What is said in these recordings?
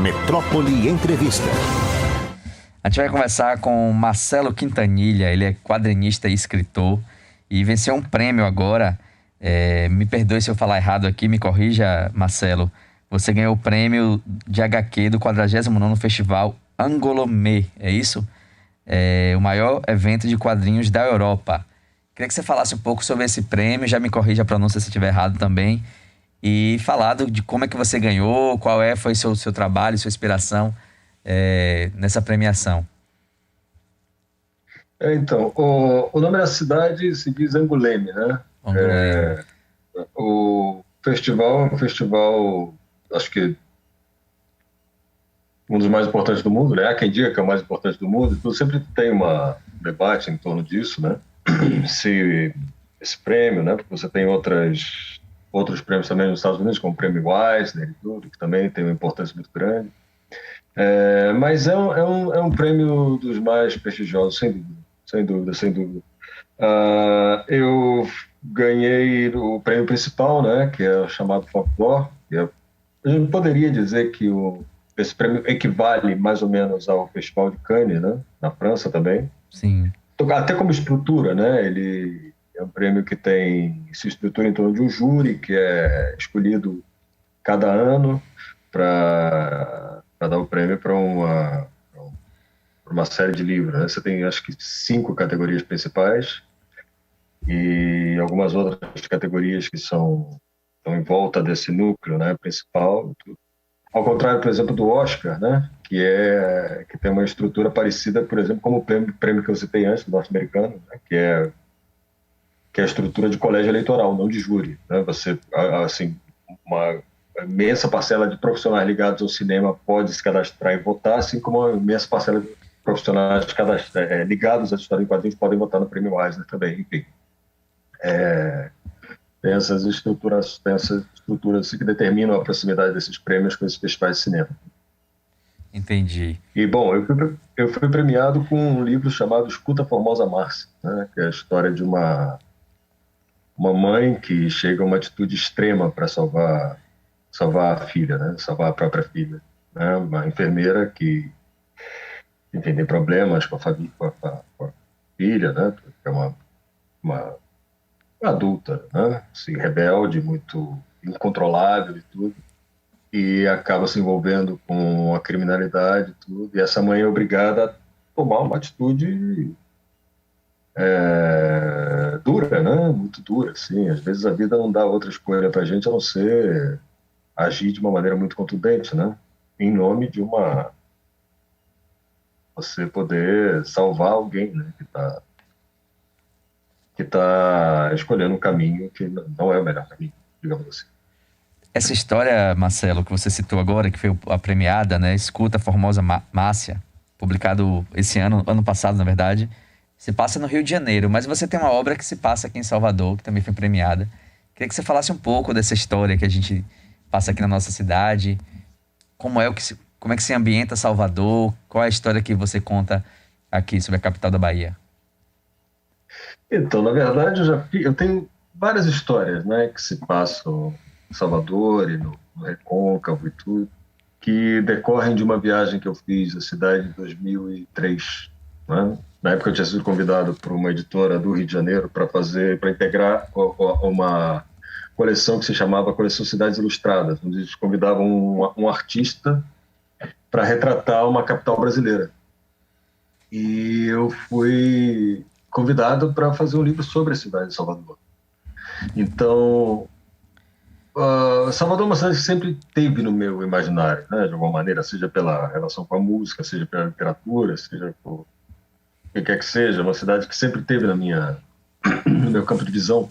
Metrópole Entrevista. A gente vai conversar com Marcelo Quintanilha. Ele é quadrinista e escritor e venceu um prêmio agora. Me perdoe se eu falar errado aqui, me corrija, Marcelo. Você ganhou o prêmio de HQ do 49º Festival Angoulême, é isso? O maior evento de quadrinhos da Europa. Queria que você falasse um pouco sobre esse prêmio, já me corrija a pronúncia se estiver errado também, e falado de como é que você ganhou, foi seu trabalho, sua inspiração nessa premiação. Então, o nome da cidade se diz Angoulême, né? Angoulême. O festival é um festival, acho que um dos mais importantes do mundo, né? Há quem diga que é o mais importante do mundo, então sempre tem um debate em torno disso, né? Se esse prêmio, né? Porque você tem outros prêmios também nos Estados Unidos, como o Prêmio Eisner e tudo, que também tem uma importância muito grande. Mas é um prêmio dos mais prestigiosos, sem dúvida. Eu ganhei o prêmio principal, né? Que é o chamado Folklore. A gente poderia dizer que esse prêmio equivale mais ou menos ao Festival de Cannes, né? Na França também. Sim. Até como estrutura, né? Ele é um prêmio que se estrutura em torno de um júri que é escolhido cada ano para dar o prêmio para uma série de livros, né? Você tem, acho que, 5 categorias principais e algumas outras categorias que estão em volta desse núcleo, né, principal. Ao contrário, por exemplo, do Oscar, né, que tem uma estrutura parecida, por exemplo, como o prêmio que eu citei antes, do norte-americano, né, que é a estrutura de colégio eleitoral, não de júri, né? Você, assim, uma imensa parcela de profissionais ligados ao cinema pode se cadastrar e votar, assim como uma imensa parcela de profissionais ligados à história em quadrinhos podem votar no Prêmio Eisner também, enfim. Tem essas estruturas assim, que determinam a proximidade desses prêmios com esses festivais de cinema. Entendi. E, bom, eu fui premiado com um livro chamado Escuta a Formosa Márcia, né, que é a história de uma mãe que chega a uma atitude extrema para salvar a filha, né, salvar a própria filha. Né, uma enfermeira que, enfim, tem problemas com a filha, né, que é uma adulta, né? Assim, rebelde, muito incontrolável e tudo, e acaba se envolvendo com a criminalidade e tudo, e essa mãe é obrigada a tomar uma atitude dura, né? Muito dura, assim. Às vezes a vida não dá outra escolha pra gente a não ser agir de uma maneira muito contundente, né? Em nome de você poder salvar alguém, né? Que está escolhendo um caminho que não é o melhor caminho, digamos assim. Essa história, Marcelo, que você citou agora, que foi a premiada, né? Escuta a Formosa Márcia, publicado esse ano passado, na verdade, se passa no Rio de Janeiro, mas você tem uma obra que se passa aqui em Salvador, que também foi premiada. Queria que você falasse um pouco dessa história que a gente passa aqui na nossa cidade, como é que se ambienta Salvador, qual é a história que você conta aqui sobre a capital da Bahia? Então, na verdade, eu tenho várias histórias, né, que se passam em Salvador e no Recôncavo e tudo, que decorrem de uma viagem que eu fiz à cidade em 2003. Né? Na época eu tinha sido convidado por uma editora do Rio de Janeiro para integrar uma coleção que se chamava Coleção Cidades Ilustradas, onde eles convidavam um artista para retratar uma capital brasileira. E eu fui convidado para fazer um livro sobre a cidade de Salvador. Então, Salvador é uma cidade que sempre teve no meu imaginário, né, de alguma maneira, seja pela relação com a música, seja pela literatura, seja por o que quer que seja, uma cidade que sempre teve no meu campo de visão.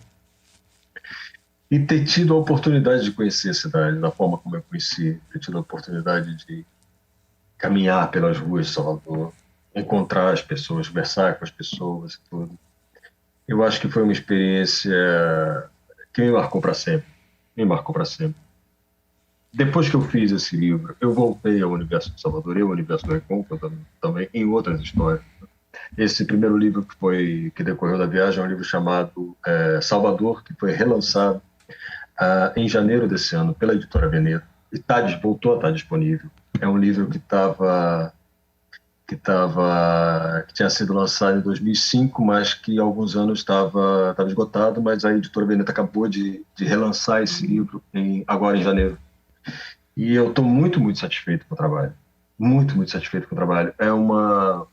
E ter tido a oportunidade de conhecer a cidade da forma como eu conheci, ter tido a oportunidade de caminhar pelas ruas de Salvador, encontrar as pessoas, conversar com as pessoas e tudo. Eu acho que foi uma experiência que me marcou para sempre. Depois que eu fiz esse livro, eu voltei ao universo de Salvador e ao universo do Recôncavo também, em outras histórias. Esse primeiro livro que decorreu da viagem é um livro chamado Salvador, que foi relançado em janeiro desse ano pela editora Veneto. voltou a estar disponível. É um livro que tinha sido lançado em 2005, mas que há alguns anos estava esgotado, mas a editora Veneta acabou de relançar esse livro agora em janeiro. E eu estou muito, muito satisfeito com o trabalho. Muito, muito satisfeito com o trabalho. É um,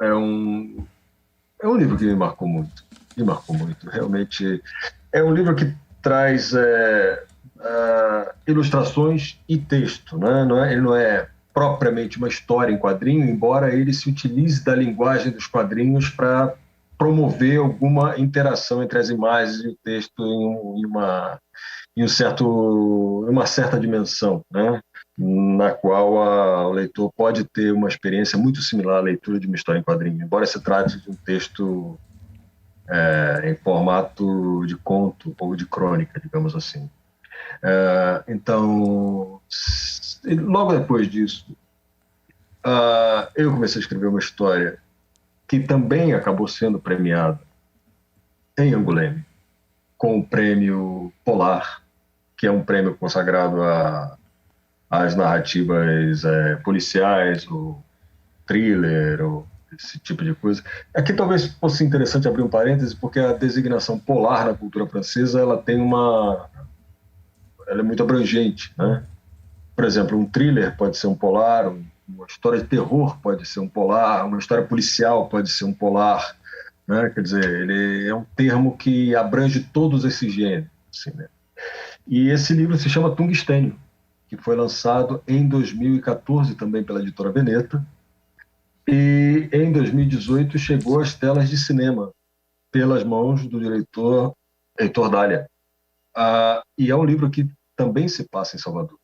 é um livro que me marcou muito. Me marcou muito. Realmente, é um livro que traz ilustrações e texto, né? Ele não é propriamente uma história em quadrinho, embora ele se utilize da linguagem dos quadrinhos para promover alguma interação entre as imagens e o texto em uma certa dimensão, né? Na qual o leitor pode ter uma experiência muito similar à leitura de uma história em quadrinho, embora se trate de um texto em formato de conto ou de crônica, digamos assim. Então, logo depois disso, eu comecei a escrever uma história que também acabou sendo premiada em Angoulême, com o prêmio Polar, que é um prêmio consagrado às narrativas policiais, ou thriller, ou esse tipo de coisa. Aqui talvez fosse interessante abrir um parêntese, porque a designação polar na cultura francesa ela é muito abrangente, né? Por exemplo, um thriller pode ser um polar, uma história de terror pode ser um polar, uma história policial pode ser um polar, né? Quer dizer, ele é um termo que abrange todos esses gêneros, assim, né? E esse livro se chama Tungstênio, que foi lançado em 2014 também pela editora Veneta, e em 2018 chegou às telas de cinema pelas mãos do diretor Heitor Dália. E é um livro que também se passa em Salvador.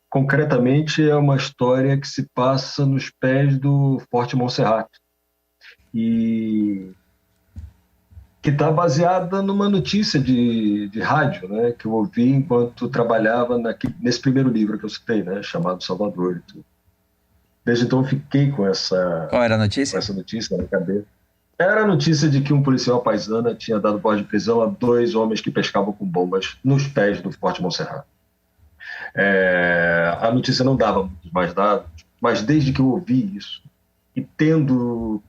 Concretamente, é uma história que se passa nos pés do Forte Monserrate, e que está baseada numa notícia de rádio, né, que eu ouvi enquanto trabalhava nesse primeiro livro que eu citei, né, chamado Salvador. E tudo. Desde então eu fiquei com Qual era a com notícia? essa notícia na cabeça. Era a notícia de que um policial paisana tinha dado voz de prisão a 2 homens que pescavam com bombas nos pés do Forte Monserrate. A notícia não dava muitos mais dados, mas desde que eu ouvi isso, e tendo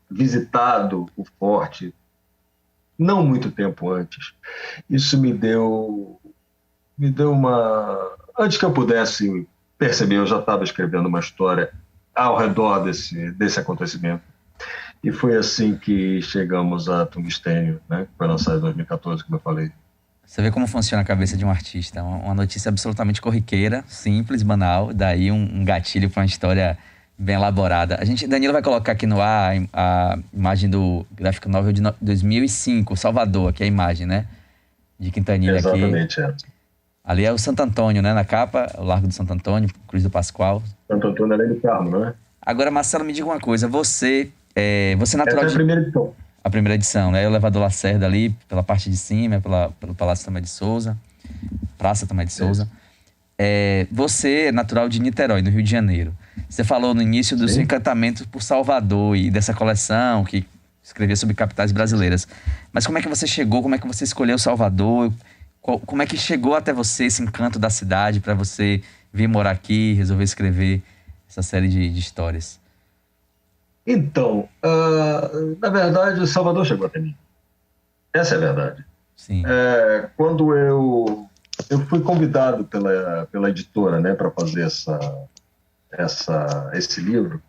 visitado o forte não muito tempo antes, isso me deu uma... Antes que eu pudesse perceber, eu já estava escrevendo uma história ao redor desse acontecimento. E foi assim que chegamos a Tungstênio, né? Que foi lançado em 2014, como eu falei. Você vê como funciona a cabeça de um artista. Uma notícia absolutamente corriqueira, simples, banal, daí um gatilho para uma história bem elaborada. Danilo vai colocar aqui no ar a imagem do gráfico novel de 2005, Salvador, aqui é a imagem, né? De Quintanilha aqui. Exatamente, é. Ali é o Santo Antônio, né? Na capa, o Largo do Santo Antônio, Cruz do Pascoal. Santo Antônio além do Carmo, não é? Agora, Marcelo, me diga uma coisa. Você é natural Essa é a de... primeira edição. A primeira edição, né? O Elevador Lacerda ali, pela parte de cima, pelo Palácio Tomé de Souza, Praça Tomé de Souza. Você é natural de Niterói, no Rio de Janeiro. Você falou no início do seu encantamento por Salvador e dessa coleção que escrevia sobre capitais brasileiras. Mas como é que você chegou? Como é que você escolheu Salvador? Como é que chegou até você esse encanto da cidade para você vir morar aqui e resolver escrever essa série de histórias? Então, na verdade, o Salvador chegou até mim. Essa é a verdade. Sim. Quando eu fui convidado pela editora, né, para fazer esse livro,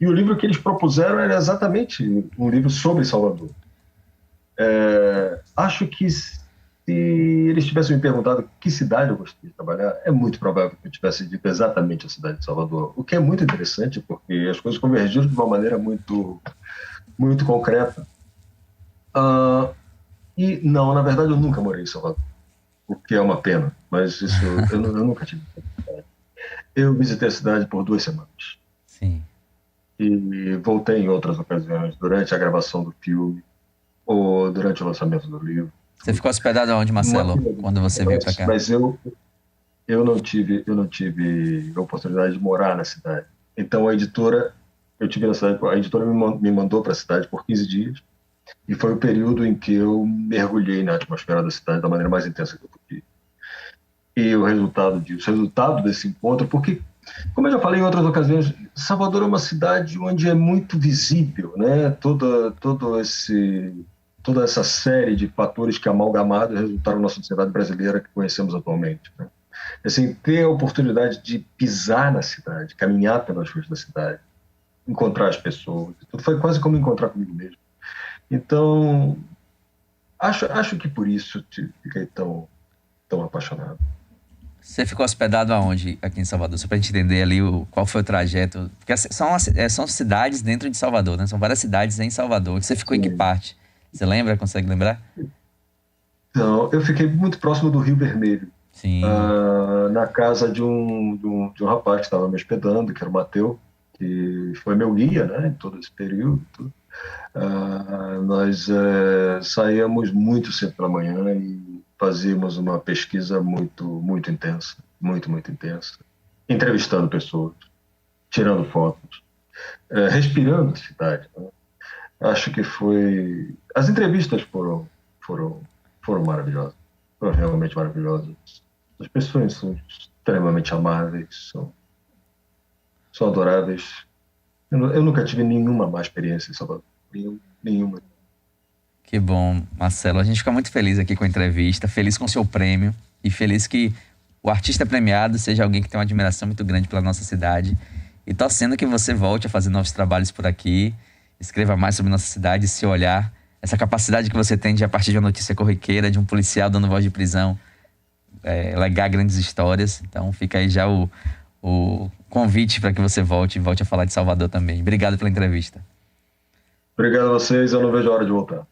e o livro que eles propuseram era exatamente um livro sobre Salvador. Acho que se eles tivessem me perguntado que cidade eu gostaria de trabalhar, é muito provável que eu tivesse dito exatamente a cidade de Salvador, o que é muito interessante, porque as coisas convergiram de uma maneira muito, muito concreta. E não, na verdade eu nunca morei em Salvador, o que é uma pena, mas isso eu nunca tive. Eu visitei a cidade por 2 semanas. Sim. E voltei em outras ocasiões, durante a gravação do filme ou durante o lançamento do livro. Você ficou hospedado onde, Marcelo, quando você veio para cá? Mas eu não tive a oportunidade de morar na cidade. Então a editora me mandou para a cidade por 15 dias, e foi o período em que eu mergulhei na atmosfera da cidade da maneira mais intensa que eu podia. e o resultado disso, o resultado desse encontro, porque, como eu já falei em outras ocasiões, Salvador é uma cidade onde é muito visível, né? Toda essa série de fatores que amalgamados resultaram na sociedade brasileira que conhecemos atualmente, né? Assim, ter a oportunidade de pisar na cidade, caminhar pelas ruas da cidade, encontrar as pessoas, tudo foi quase como encontrar comigo mesmo. Então, acho que por isso fiquei tão apaixonado. Você ficou hospedado aonde aqui em Salvador? Só pra gente entender ali qual foi o trajeto. Porque são cidades dentro de Salvador, né? São várias cidades em Salvador. Você ficou em que Sim. parte? Você lembra? Consegue lembrar? Então, eu fiquei muito próximo do Rio Vermelho, Sim. na casa de um rapaz que estava me hospedando, que era o Mateu, que foi meu guia, né, em todo esse período. Tudo. Nós saíamos muito cedo pela manhã e fazíamos uma pesquisa muito intensa, muito intensa, entrevistando pessoas, tirando fotos, respirando a cidade, né? Acho que foi. As entrevistas foram, foram maravilhosas, foram realmente maravilhosas. As pessoas são extremamente amáveis, são adoráveis. Eu nunca tive nenhuma má experiência em Salvador. Nenhuma. Que bom, Marcelo. A gente fica muito feliz aqui com a entrevista, feliz com o seu prêmio e feliz que o artista premiado seja alguém que tem uma admiração muito grande pela nossa cidade. E torcendo que você volte a fazer novos trabalhos por aqui, escreva mais sobre nossa cidade, se olhar, essa capacidade que você tem de, a partir de uma notícia corriqueira, de um policial dando voz de prisão, legar grandes histórias. Então fica aí já o convite para que você volte a falar de Salvador também. Obrigado pela entrevista. Obrigado a vocês, eu não vejo a hora de voltar.